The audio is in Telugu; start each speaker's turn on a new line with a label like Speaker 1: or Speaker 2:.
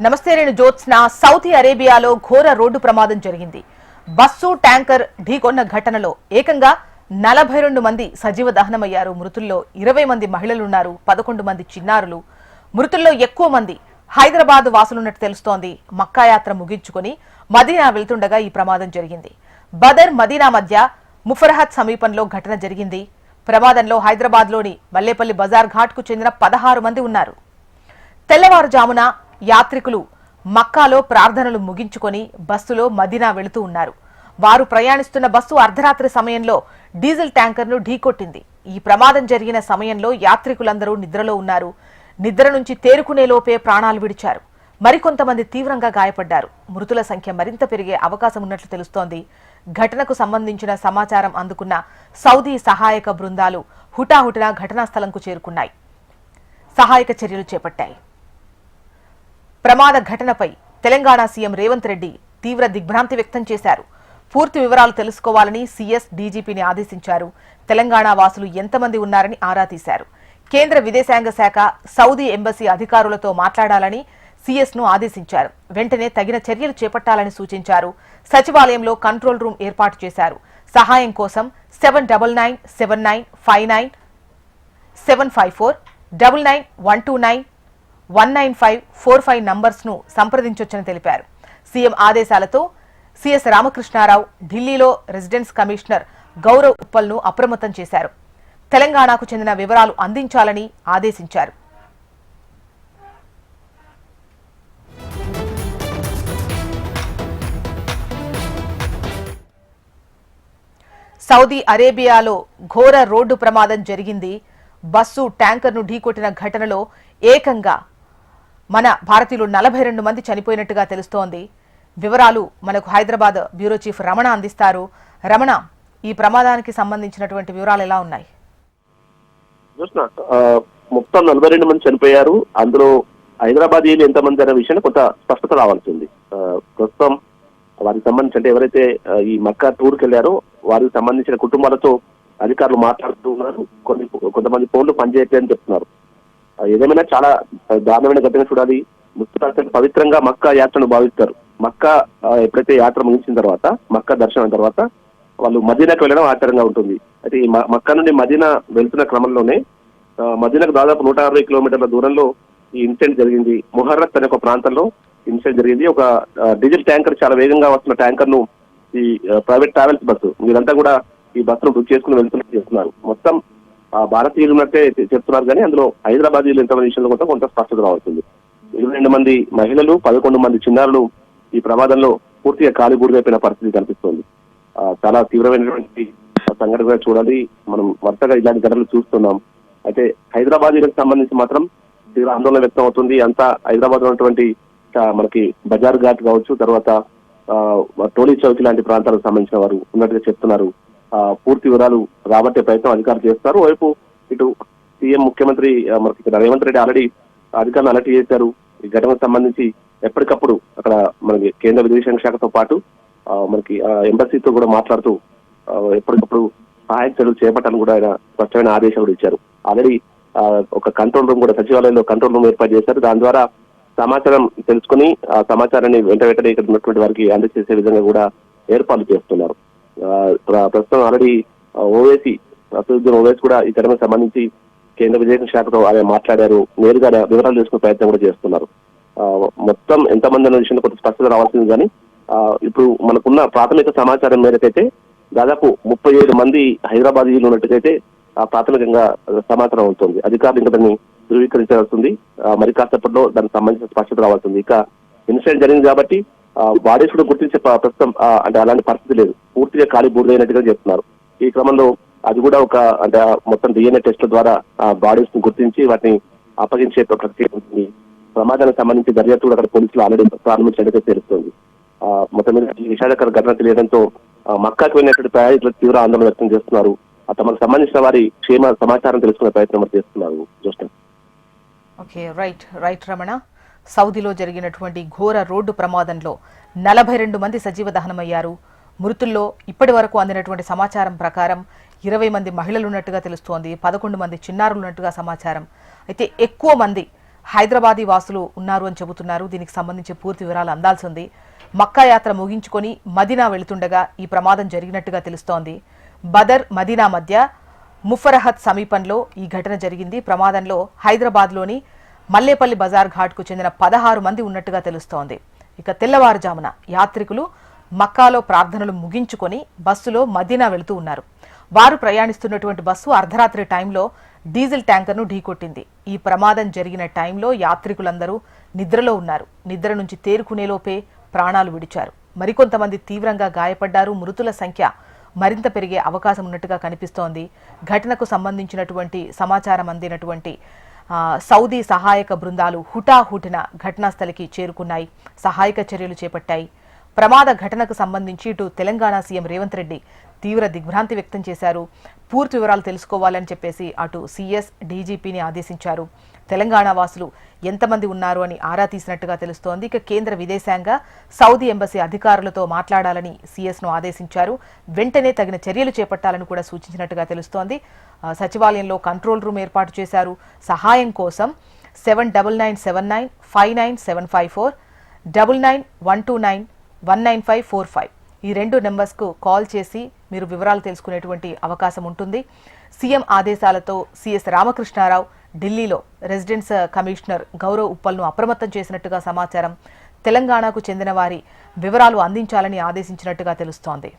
Speaker 1: నమస్తే, నేను జ్యోత్స్న. సౌదీ అరేబియాలో ఘోర రోడ్డు ప్రమాదం జరిగింది. బస్సు ట్యాంకర్ ఢీకొన్న ఘటనలో ఏకంగా 42 మంది సజీవ దహనమయ్యారు. మృతుల్లో 20 మంది మహిళలున్నారు, 11 మంది చిన్నారులు. మృతుల్లో ఎక్కువ మంది హైదరాబాద్ వాసులున్నట్టు తెలుస్తోంది. మక్కా యాత్ర ముగించుకుని మదీనా వెళ్తుండగా ఈ ప్రమాదం జరిగింది. బదర్ మదీనా మధ్య ముఫర్హత్ సమీపంలో ఘటన జరిగింది. ప్రమాదంలో హైదరాబాద్లోని మల్లేపల్లి బజార్ ఘాట్కు చెందిన 16 మంది ఉన్నారు. తెల్లవారుజామున యాత్రికులు మక్కాలో ప్రార్థనలు ముగించుకొని బస్సులో మదీనా వెళుతూ ఉన్నారు. వారు ప్రయాణిస్తున్న బస్సు అర్ధరాత్రి సమయంలో డీజిల్ ట్యాంకర్ను ఢీకొట్టింది. ఈ ప్రమాదం జరిగిన సమయంలో యాత్రికులందరూ నిద్రలో ఉన్నారు. నిద్ర నుంచి తేరుకునే లోపే ప్రాణాలు విడిచారు. మరికొంతమంది తీవ్రంగా గాయపడ్డారు. మృతుల సంఖ్య మరింత పెరిగే అవకాశం ఉన్నట్లు తెలుస్తోంది. ఘటనకు సంబంధించిన సమాచారం అందుకున్న సౌదీ సహాయక బృందాలు హుటాహుటిన ఘటనా స్థలంకు చేరుకున్నాయి. సహాయక చర్యలు చేపట్టాయి. ప్రమాద ఘటనపై తెలంగాణ సీఎం రేవంత్ రెడ్డి తీవ్ర దిగ్భ్రాంతి వ్యక్తం చేశారు. పూర్తి వివరాలు తెలుసుకోవాలని సీఎస్ డీజీపీని ఆదేశించారు. తెలంగాణ వాసులు ఎంతమంది ఉన్నారని ఆరా తీశారు. కేంద్ర విదేశాంగ శాఖ సౌదీ ఎంబసీ అధికారులతో మాట్లాడాలని సీఎస్ ను ఆదేశించారు. వెంటనే తగిన చర్యలు చేపట్టాలని సూచించారు. సచివాలయంలో కంట్రోల్ రూమ్ ఏర్పాటు చేశారు. సహాయం కోసం 7997959754 99129 19545 నంబర్స్ ను సంప్రదించొచ్చని తెలిపారు. సీఎం ఆదేశాలతో సీఎస్ రామకృష్ణారావు ఢిల్లీలో రెసిడెన్స్ కమిషనర్ గౌరవ్ ఉప్పల్ ను అప్రమత్తం చేశారు. తెలంగాణకు చెందిన వివరాలు అందించాలని ఆదేశించారు. సౌదీ అరేబియాలో ఘోర రోడ్డు ప్రమాదం జరిగింది. బస్సు ట్యాంకర్ను ఢీకొట్టిన ఘటనలో ఏకంగా మన భారతీయులు 42 మంది చనిపోయినట్టుగా తెలుస్తోంది. వివరాలు మనకు హైదరాబాద్ బ్యూరో చీఫ్ రమణ అందిస్తారు. రమణ, ఈ ప్రమాదానికి సంబంధించినటువంటి వివరాలు ఎలా ఉన్నాయి?
Speaker 2: మొత్తం 42 మంది చనిపోయారు. అందులో హైదరాబాదీలు ఎంతమంది అనే విషయాన్ని కొంత స్పష్టత రావాల్సింది. ప్రస్తుతం వారికి సంబంధించి అంటే ఎవరైతే ఈ మక్కా టూర్కి వెళ్లారో వారికి సంబంధించిన కుటుంబాలతో అధికారులు మాట్లాడుతూ ఉన్నారు. కొంతమంది ఫోన్లు పనిచేయట్లేదని చెప్తున్నారు. ఏదేమైనా చాలా దారుణమైన ఘటన చూడాలి. ముస్లింలు పవిత్రంగా మక్కా యాత్రను భావిస్తారు. మక్కా ఎప్పుడైతే యాత్ర ముగిసిన తర్వాత, మక్కా దర్శనం తర్వాత వాళ్ళు మదీనాకు వెళ్ళడం ఆచారంగా ఉంటుంది. అయితే ఈ మక్కా నుండి మదీనా వెళ్తున్న క్రమంలోనే మదీనాకు దాదాపు 160 కిలోమీటర్ల దూరంలో ఈ ఇన్సిడెంట్ జరిగింది. ముహర్రత్ అనే ఒక ప్రాంతంలో ఇన్సిడెంట్ జరిగింది. ఒక డీజిల్ ట్యాంకర్, చాలా వేగంగా వస్తున్న ట్యాంకర్ ను ఈ ప్రైవేట్ ట్రావెల్స్ బస్సు, వీరంతా కూడా ఈ బస్సును బుక్ చేసుకుని వెళ్తున్నట్టు చెప్తున్నారు. మొత్తం భారతీయులు ఉన్నట్టే చెప్తున్నారు, కానీ అందులో హైదరాబాదీలు ఎంతమంది విషయంలో కూడా కొంత స్పష్టత రావుతుంది. 22 మంది మహిళలు, 11 మంది చిన్నారులు ఈ ప్రమాదంలో పూర్తిగా కాలిబూడిదైపోయిన పరిస్థితి కనిపిస్తోంది. చాలా తీవ్రమైనటువంటి సంఘటనగా చూడాలి. మనం వరుసగా ఇలాంటి ఘటనలు చూస్తున్నాం. అయితే హైదరాబాదీలకు సంబంధించి మాత్రం తీవ్ర ఆందోళన వ్యక్తం అవుతుంది. అంతా హైదరాబాద్ లో ఉన్నటువంటి మనకి బజార్ ఘాట్ కావచ్చు, తర్వాత టోలీ చౌక్ లాంటి ప్రాంతాలకు సంబంధించిన వారు ఉన్నట్టుగా చెప్తున్నారు. పూర్తి వివరాలు రాబట్టే ప్రయత్నం అధికారులు చేస్తారు. వైపు ఇటు సీఎం ముఖ్యమంత్రి మనకి రేవంత్ రెడ్డి ఆల్రెడీ అధికారులు అలర్ట్ చేశారు. ఈ ఘటనకు సంబంధించి ఎప్పటికప్పుడు అక్కడ మనకి కేంద్ర విదేశాంగ శాఖతో పాటు మనకి ఎంబసీతో కూడా మాట్లాడుతూ ఎప్పటికప్పుడు సహాయక చర్యలు చేపట్టాలని కూడా ఆయన స్పష్టమైన ఆదేశాలు కూడా ఇచ్చారు. ఆల్రెడీ ఒక కంట్రోల్ రూమ్ కూడా సచివాలయంలో కంట్రోల్ రూమ్ ఏర్పాటు చేశారు. దాని ద్వారా సమాచారం తెలుసుకుని ఆ సమాచారాన్ని వెంటనే ఇక్కడ ఉన్నటువంటి వారికి అందజేసే విధంగా కూడా ఏర్పాట్లు చేస్తున్నారు. ప్రస్తుతం ఆల్రెడీ ఓవైసీ కూడా ఈ ఘటనకు సంబంధించి కేంద్ర విదేశాంగ శాఖతో ఆయన మాట్లాడారు. నేరుగా వివరాలు తెలుసుకునే ప్రయత్నం కూడా చేస్తున్నారు. మొత్తం ఎంతమంది అనే విషయంలో కొంత స్పష్టత రావాల్సింది, కానీ ఇప్పుడు మనకున్న ప్రాథమిక సమాచారం మేరకైతే దాదాపు 37 మంది హైదరాబాదీలు ఉన్నట్టుకైతే ప్రాథమికంగా సమాచారం అవుతుంది. అధికారులు ఇంకా దాన్ని ధృవీకరించాల్సింది. మరి కాసేపట్లో దానికి సంబంధించిన స్పష్టత రావాల్సింది. ఇక ఇన్సిడెంట్ జరిగింది కాబట్టి బాడీస్ కూడా గుర్తించే ప్రస్తుతం అంటే అలాంటి పరిస్థితి లేదు. పూర్తిగా ఖాళీ బూడిదైనట్టుగా చెప్తున్నారు. ఈ క్రమంలో అది కూడా ఒక అంటే మొత్తం డిఎన్ఏ టెస్ట్ల ద్వారా బాడీస్ ను గుర్తించి వాటిని అప్పగించే ప్రక్రియ ఉంటుంది. ప్రమాదానికి సంబంధించి దర్యాప్తు కూడా అక్కడ పోలీసులు ఆల్రెడీ ప్రారంభించినట్టుగా తెలుస్తోంది. మొత్తం మీద ఈ విషాదకర ఘటన తెలియడంతో మక్కాకు వెళ్ళినటువంటి ప్రయాణికులు తీవ్ర ఆందోళన వ్యక్తం చేస్తున్నారు. తమకు సంబంధించిన వారి క్షేమ సమాచారం తెలుసుకునే ప్రయత్నం చేస్తున్నారు.
Speaker 1: రైట్ రమణ. సౌదీలో జరిగినటువంటి ఘోర రోడ్డు ప్రమాదంలో 42 మంది సజీవ దహనమయ్యారు. మృతుల్లో ఇప్పటి వరకు అందినటువంటి సమాచారం ప్రకారం 20 మంది మహిళలున్నట్టుగా తెలుస్తోంది. 11 మంది చిన్నారులున్నట్టుగా సమాచారం. అయితే ఎక్కువ మంది హైదరాబాదీ వాసులు ఉన్నారు అని చెబుతున్నారు. దీనికి సంబంధించి పూర్తి వివరాలు అందాల్సి ఉంది. మక్కా యాత్ర ముగించుకొని మదీనా వెళుతుండగా ఈ ప్రమాదం జరిగినట్టుగా తెలుస్తోంది. బదర్ మదీనా మధ్య ముఫరహత్ సమీపంలో ఈ ఘటన జరిగింది. ప్రమాదంలో హైదరాబాద్లోని మల్లేపల్లి బజార్ ఘాట్కు చెందిన 16 మంది ఉన్నట్టుగా తెలుస్తోంది. ఇక తెల్లవారుజామున యాత్రికులు మక్కాలో ప్రార్థనలు ముగించుకొని బస్సులో మదీనా వెళుతూ ఉన్నారు. వారు ప్రయాణిస్తున్నటువంటి బస్సు అర్ధరాత్రి టైంలో డీజిల్ ట్యాంకర్ను ఢీకొట్టింది. ఈ ప్రమాదం జరిగిన టైంలో యాత్రికులందరూ నిద్రలో ఉన్నారు. నిద్ర నుంచి తేరుకునేలోపే ప్రాణాలు విడిచారు. మరికొంతమంది తీవ్రంగా గాయపడ్డారు. మృతుల సంఖ్య మరింత పెరిగే అవకాశం ఉన్నట్టుగా కనిపిస్తోంది. ఘటనకు సంబంధించినటువంటి సమాచారం అందినటువంటి సౌదీ సహాయక బృందాలు హుటాహుటిన ఘటనా స్థలికి చేరుకున్నాయి, సహాయక చర్యలు చేపట్టాయి. ప్రమాద ఘటనకు సంబంధించి ఇటు తెలంగాణ సీఎం రేవంత్ రెడ్డి తీవ్ర దిగ్భ్రాంతి వ్యక్తం చేశారు. పూర్తి వివరాలు తెలుసుకోవాలని చెప్పేసి అటు సీఎస్ డీజీపీని ఆదేశించారు. తెలంగాణ వాసులు ఎంతమంది ఉన్నారు అని ఆరా తీసినట్టుగా తెలుస్తోంది. ఇక కేంద్ర విదేశాంగ సౌదీ ఎంబసీ అధికారులతో మాట్లాడాలని సీఎస్ను ఆదేశించారు. వెంటనే తగిన చర్యలు చేపట్టాలని కూడా సూచించినట్టుగా తెలుస్తోంది. సచివాలయంలో కంట్రోల్ రూమ్ ఏర్పాటు చేశారు. సహాయం కోసం 7997959754 9912919545 ఈ 2 నెంబర్స్కు కాల్ చేసి మీరు వివరాలు తెలుసుకునేటువంటి అవకాశం ఉంటుంది. సీఎం ఆదేశాలతో సీఎస్ రామకృష్ణారావు ఢిల్లీలో రెసిడెన్స్ కమిషనర్ గౌరవ్ ఉప్పల్ను అప్రమత్తం చేసినట్టుగా సమాచారం. తెలంగాణకు చెందిన వారి వివరాలు అందించాలని ఆదేశించినట్టుగా తెలుస్తోంది.